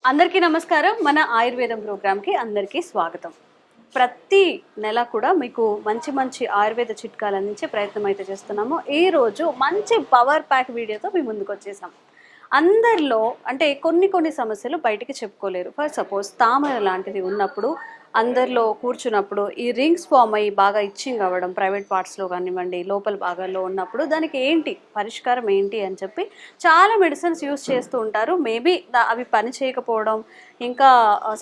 అందరికీ నమస్కారం. మన ఆయుర్వేదం ప్రోగ్రామ్కి అందరికీ స్వాగతం. ప్రతి నెల కూడా మీకు మంచి మంచి ఆయుర్వేద చిట్కాలు అందించే ప్రయత్నం అయితే చేస్తున్నాము. ఈరోజు మంచి పవర్ ప్యాక్ వీడియోతో మీ ముందుకు వచ్చేసాం. అందరిలో అంటే కొన్ని సమస్యలు బయటికి చెప్పుకోలేరు. ఫర్ సపోజ్ తామర లాంటిది ఉన్నప్పుడు అందరిలో కూర్చున్నప్పుడు ఈ రింగ్స్ ఫామ్ అయ్యి బాగా ఇచ్చింగ్ అవ్వడం ప్రైవేట్ పార్ట్స్లో కానివ్వండి, లోపల భాగాల్లో ఉన్నప్పుడు దానికి ఏంటి పరిష్కారం ఏంటి అని చెప్పి చాలా మెడిసిన్స్ యూస్ చేస్తూ ఉంటారు. మేబీ అవి పని చేయకపోవడం ఇంకా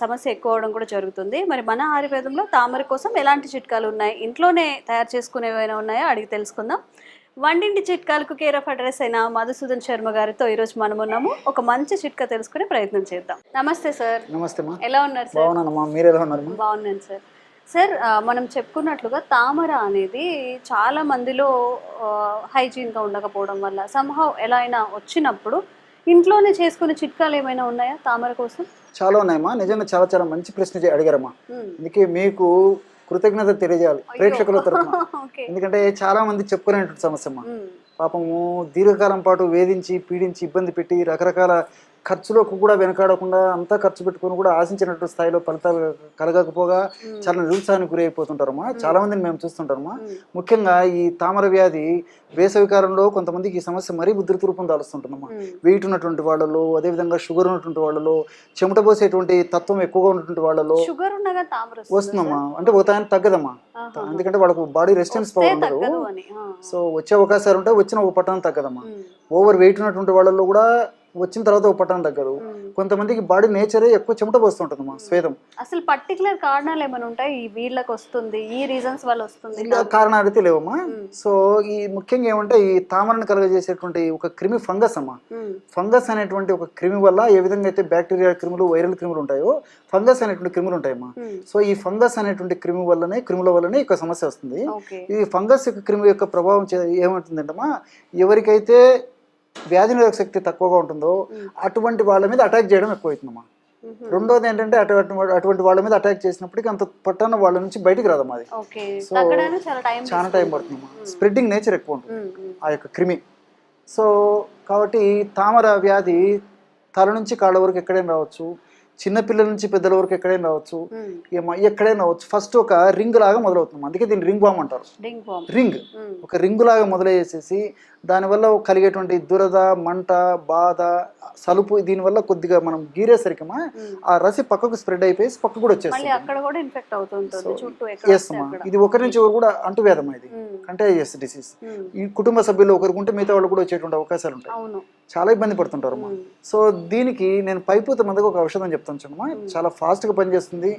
సమస్య ఎక్కువ అవడం కూడా జరుగుతుంది. మరి మన ఆయుర్వేదంలో తామర కోసం ఎలాంటి చిట్కాలు ఉన్నాయి, ఇంట్లోనే తయారు చేసుకునేవైనా ఉన్నాయో అడిగి తెలుసుకుందాం. వంటింటి చిట్కాలకు కేర్ ఆఫ్ అడ్రస్ అయిన మధుసూదన్ శర్మ గారితో ఈరోజు మనం ఉన్నాము. ఒక మంచి చిట్కా తెలుసుకునే ప్రయత్నం చేద్దాం. నమస్తే సార్. నమస్తే మా. ఎలా ఉన్నారు సార్? బాగున్నానమ్మా, మీరు ఎలా ఉన్నారు? బాగున్నాను సార్. సార్, మనం చెప్పుకున్నట్లుగా తామర అనేది చాలా మందిలో హైజీన్గా ఉండకపోవడం వల్ల సంహౌ ఎలా అయినా వచ్చినప్పుడు ఇంట్లోనే చేసుకునే చిట్కాలు ఏమైనా ఉన్నాయా తామర కోసం? చాలా ఉన్నాయమ్మా. నిజంగా చాలా చాలా మంచి ప్రశ్న అడిగారమ్మా. అందుకే మీకు కృతజ్ఞత తెలియజేయాలి ప్రేక్షకుల తరఫున. ఎందుకంటే చాలా మంది చెప్పుకునేటువంటి సమస్య అమ్మా. పాపము దీర్ఘకాలం పాటు వేధించి పీడించి ఇబ్బంది పెట్టి రకరకాల ఖర్చులకు కూడా వెనకాడకుండా అంతా ఖర్చు పెట్టుకుని కూడా ఆశించినట్టు స్థాయిలో ఫలితాలు కలగకపోగా చాలా నిరుత్సాహానికి గురి అయిపోతుంటారమ్మా. చాలా మందిని మేము చూస్తుంటారమ్మా. ముఖ్యంగా ఈ తామర వ్యాధి వేసవి కాలంలో కొంతమందికి ఈ సమస్య మరీ ఉధృత రూపం దాలుస్తుంటుందమ్మా. వెయిట్ ఉన్నటువంటి వాళ్ళలో, అదేవిధంగా షుగర్ ఉన్నటువంటి వాళ్ళలో, చెమట పోసేటువంటి తత్వం ఎక్కువగా ఉన్నటువంటి వాళ్ళలో వస్తుందమ్మా. అంటే ఒక ఆయన తగ్గదమ్మా, ఎందుకంటే వాళ్ళకు బాడీ రెసిస్టెన్స్ పవర్ ఉండదు. సో వచ్చే అవకాశాలు ఉంటాయి, వచ్చిన ఒక పట్టణం తగ్గదమ్మా. ఓవర్ వెయిట్ ఉన్నటువంటి వాళ్ళలో కూడా వచ్చిన తర్వాత ఒక పట్టణం తగ్గదు. కొంతమందికి బాడీ నేచరే ఎక్కువ చెమట పోస్తుంటుందమ్మా, స్వేదం. అసలు పర్టికులర్ కారణాలు ఏమైనా ఉంటాయి ఈ వీళ్ళకి వస్తుంది, ఈ రీజన్స్ వల్ల వస్తుంది? కారణాలు అయితే లేవమ్మా. సో ఈ ముఖ్యంగా ఏమంటే ఈ తామరను కలుగజేసేటువంటి ఒక క్రిమి ఫంగస్ అమ్మా. ఫంగస్ అనేటువంటి ఒక క్రిమి వల్ల ఏ విధంగా అయితే బ్యాక్టీరియా క్రిములు, వైరల్ క్రిములు ఉంటాయో ఫంగస్ అనేటువంటి క్రిములు ఉంటాయమ్మా. సో ఈ ఫంగస్ అనేటువంటి క్రిముల వల్లనే ఒక సమస్య వస్తుంది. ఈ ఫంగస్ యొక్క క్రిమి యొక్క ప్రభావం ఏమవుతుందంటమ్మా, ఎవరికైతే వ్యాధి నిరోధక శక్తి తక్కువగా ఉంటుందో అటువంటి వాళ్ళ మీద అటాక్ చేయడం ఎక్కువ అవుతుందమ్మా. రెండోది ఏంటంటే అటువంటి వాళ్ళ మీద అటాక్ చేసినప్పటికీ అంత పట్టణ వాళ్ళ నుంచి బయటికి రాదమ్మా. అది సో చాలా టైం పడుతుందమ్మా. స్ప్రెడ్డింగ్ నేచర్ ఎక్కువ ఉంటుంది ఆ యొక్క క్రిమి. సో కాబట్టి తామర వ్యాధి తల నుంచి కాళ్ళ వరకు ఎక్కడైనా రావచ్చు, చిన్నపిల్లల నుంచి పెద్దల వరకు ఎక్కడైనా రావచ్చు, ఎక్కడైనా రావచ్చు. ఫస్ట్ ఒక రింగ్ లాగా మొదలవుతుంది, అందుకే దీన్ని రింగ్ వామ్ అంటారు. రింగ్ ఒక రింగ్ లాగా మొదలయ్యేసేసి దానివల్ల కలిగేటువంటి దురద, మంట, బాధ, సలుపు, దీనివల్ల కొద్దిగా మనం గీరేసరికమా ఆ రసి పక్కకు స్ప్రెడ్ అయిపోయి పక్కకు కూడా వచ్చేస్తుంది. ఎస్ అమ్మా, ఇది ఒకరి నుంచి ఒకరు కూడా అంటువ్యాధమ్మా. ఇది కంటేజియస్ డిసీజ్. ఈ కుటుంబ సభ్యులు ఒకరికి ఉంటే మిగతా వాళ్ళు కూడా వచ్చేటువంటి అవకాశాలు ఉంటాయి. చాలా ఇబ్బంది పడుతుంటారు అమ్మా. సో దీనికి నేను పైపూత మందుగా ఒక ఔషధం చెప్తాను చూడమ్మా. చాలా ఫాస్ట్గా పనిచేస్తుంది,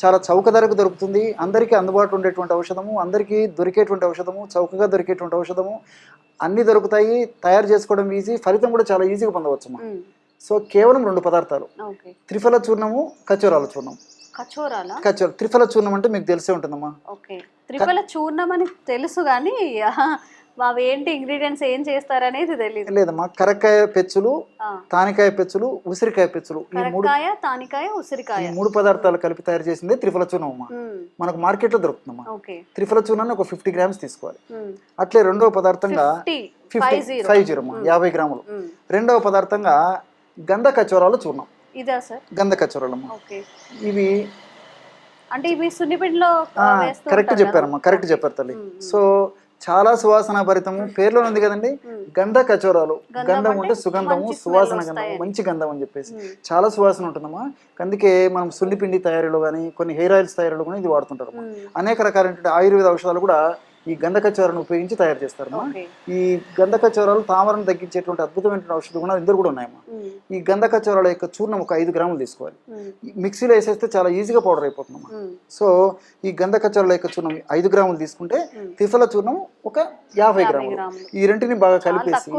చాలా చౌక ధరకు దొరుకుతుంది, అందరికీ అందుబాటులో ఉండేటువంటి ఔషధము, అందరికీ దొరికేటువంటి ఔషధము, చౌకగా దొరికేటువంటి ఔషధము, అన్నీ దొరుకుతాయి. తయారు చేసుకోవడం ఈజీ, ఫలితం కూడా చాలా ఈజీగా పొందవచ్చమ్మా. సో కేవలం 2 పదార్థాలు, త్రిఫల చూర్ణము, కచోరాల చూర్ణం. త్రిఫల చూర్ణం అంటే మీకు తెలిసే ఉంటుందమ్మా. త్రిఫల చూర్ణం అని తెలుసు కానీ అవి ఏంటి ఇంగ్రీడియంట్స్ ఏం చేస్తారనేది తెలియదు. లేదమ్మా, కరక్కాయ పెచ్చులు, తానికాయ పెచ్చులు, ఉసిరికాయ పెచ్చులు, ఈ 3 పదార్థాలు కలిపి తయారు చేసింది త్రిఫల చూర్ణం అమ్మా. మనకు మార్కెట్ లో దొరుకుతుందమ్మా. త్రిఫల చూర్ణాన్ని ఒక 50 గ్రామ్స్ తీసుకోవాలి. అట్లే రెండవ పదార్థంగా 50 గ్రాములు. రెండవ పదార్థంగా గంధ కచోరాల చూర్ణం. గంధ కచోరాలమ్మా. ఇవి అంటే ఇవి సున్నిపిండిలో కరెక్ట్ చెప్పారమ్మా, కరెక్ట్ చెప్పారు తల్లి. సో చాలా సువాసన భరితము, పేర్లో ఉంది కదండి గంధ కచోరాలు. గంధం అంటే సుగంధము, సువాసన గంధము, మంచి గంధం అని చెప్పేసి చాలా సువాసన ఉంటుందమ్మా. అందుకే మనం సున్నిపిండి తయారీలో కానీ కొన్ని హెయిర్ ఆయిల్స్ తయారీలో కానీ ఇది వాడుతుంటారు. అనేక రకాలైన ఆయుర్వేద ఔషధాలు కూడా ఈ గంధ కచోరాలను ఉపయోగించి తయారు చేస్తారమ్మా. ఈ గంధ కచోరాలు తామరను తగ్గించేటువంటి అద్భుతమైన ఔషధ గుణాలు ఇద్దరు కూడా ఉన్నాయమ్మా. ఈ గంధ కచోరాల యొక్క చూర్ణం ఒక 5 గ్రాములు తీసుకోవాలి. మిక్సీలో వేసేస్తే చాలా ఈజీగా పౌడర్ అయిపోతుందమ్మా. సో ఈ గంధ కచోరాల యొక్క చూర్ణం 5 గ్రాములు తీసుకుంటే త్రిఫల చూర్ణం ఒక 50 గ్రాములు. ఈ రెంటిని బాగా కలిపేసి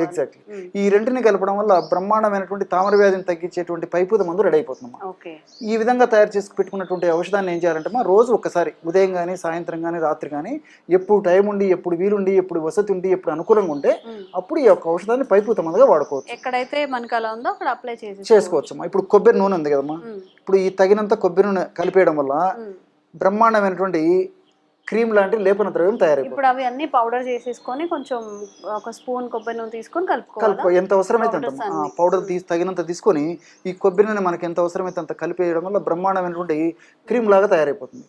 ఎగ్జాక్ట్లీ ఈ రెంటిని కలపడం వల్ల బ్రహ్మాండమైనటువంటి తామర వ్యాధిని తగ్గించేటువంటి పైపూత మందు రెడీ అయిపోతుందమ్మా. ఈ విధంగా తయారు చేసి పెట్టుకున్నటువంటి ఔషధాన్ని ఏం చేయాలంటే రోజు ఒక్కసారి ఉదయం కానీ, సాయంత్రం కానీ, రాత్రి కానీ, ఎప్పుడు టైం ఉండి, ఎప్పుడు వీలుండి, ఎప్పుడు వసతి ఉండి, ఎప్పుడు అనుకూలంగా ఉంటే అప్పుడు ఈ యొక్క ఔషధాన్ని పైపూత మందుగా వాడుకోవచ్చు. ఎక్కడైతే మనకు అలా ఉందో అక్కడ అప్లై చేసుకోవచ్చమ్మా. ఇప్పుడు కొబ్బరి నూనె ఉంది కదమ్మా, ఇప్పుడు ఈ తగినంత కొబ్బరి నూనె కలిపేయడం వల్ల బ్రహ్మాండమైనటువంటి క్రీమ్ లాంటి లేపన ద్రవ్యం తయారైపోతుంది. ఇప్పుడు అవి అన్ని పౌడర్ చేసేసుకొని కొంచెం ఒక స్పూన్ కొబ్బరి నూనె తీసుకొని కలుపుకో, కలుపుకోవాలి. ఎంత అవసరమైతే అంత పౌడర్ తగినంత తీసుకొని ఈ కొబ్బరి నూనె మనకి ఎంత అవసరమైతే అంత కలిపేయడం వల్ల బ్రహ్మాండమైనటువంటి క్రీమ్ లాగా తయారైపోతుంది.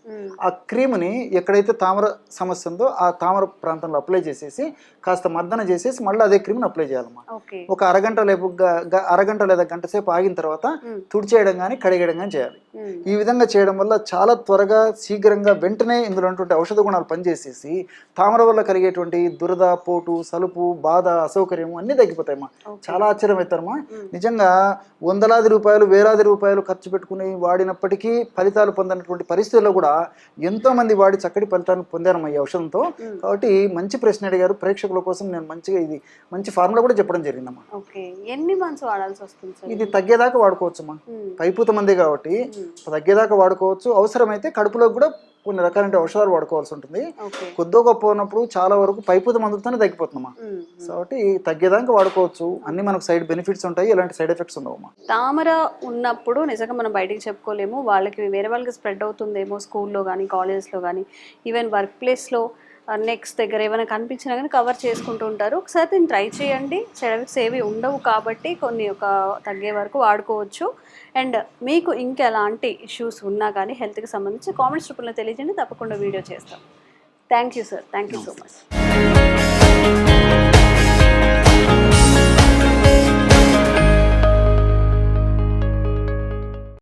ఆ క్రీమ్ని ఎక్కడైతే తామర సమస్య ఉందో ఆ తామర ప్రాంతంలో అప్లై చేసేసి కాస్త మర్దన చేసేసి మళ్ళీ అదే క్రీమ్ని అప్లై చేయాలన్నమాట. ఒక అరగంట లేదా గంట సేపు ఆగిన తర్వాత తుడిచేయడం కానీ కడిగేయడం కానీ చేయాలి. ఈ విధంగా చేయడం వల్ల చాలా త్వరగా శీఘ్రంగా వెంటనే ఇందులో ఉన్నటువంటి ఔషధ గుణాలు పనిచేసేసి తామర వల్ల కలిగేటువంటి దురద, పోటు, సలుపు, బాధ, అసౌకర్యం అన్నీ తగ్గిపోతాయమ్మా. చాలా ఆశ్చర్యం అవుతారమ్మా. నిజంగా వందలాది రూపాయలు, వేలాది రూపాయలు ఖర్చు పెట్టుకుని వాడినప్పటికీ ఫలితాలు పొందినటువంటి పరిస్థితుల్లో కూడా ఎంతో మంది వాడి చక్కటి ఫలితాలను పొందారమ్మా ఈ ఔషధంతో. కాబట్టి మంచి ప్రశ్న అడిగారు. ప్రేక్షకుల కోసం నేను మంచిగా ఇది మంచి ఫార్ములా కూడా చెప్పడం జరిగిందమ్మా. ఎన్ని మంత్స్ వాడాల్సి వస్తుంది? ఇది తగ్గేదాకా వాడుకోవచ్చమ్మా. పైపూత మంది కాబట్టి తగ్గేదాకా వాడుకోవచ్చు. అవసరమైతే కడుపులో కూడా కొన్ని రకాల ఔషధాలు వాడుకోవాల్సి ఉంటుంది. కొద్దో గొప్ప ఉన్నప్పుడు చాలా వరకు పైపూత మందులతోనే తగ్గిపోతుందమ్మా. కాబట్టి తగ్గేదాకా వాడుకోవచ్చు. అన్ని మనకు సైడ్ బెనిఫిట్స్ ఉంటాయి, ఎలాంటి సైడ్ ఎఫెక్ట్స్ ఉండవమ్మా. తామర ఉన్నప్పుడు నిజంగా మనం బయటికి చెప్పుకోలేము, వాళ్ళకి వేరే వాళ్ళకి స్ప్రెడ్ అవుతుందేమో, స్కూల్లో కానీ కాలేజెస్లో కానీ ఈవెన్ వర్క్ ప్లేస్లో నెక్స్ట్ దగ్గర ఏమైనా కనిపించినా కానీ కవర్ చేసుకుంటూ ఉంటారు. ఒకసారి దీన్ని ట్రై చేయండి. సైడ్ ఎఫెక్ట్స్ ఏవి ఉండవు కాబట్టి కొన్ని తగ్గే వరకు వాడుకోవచ్చు. అండ్ మీకు ఇంకెలాంటి ఇష్యూస్ ఉన్నా కానీ హెల్త్కి సంబంధించి కామెంట్స్ రూపంలో తెలియజేయండి, తప్పకుండా వీడియో చేస్తాం. Thank you sir, thank you so much.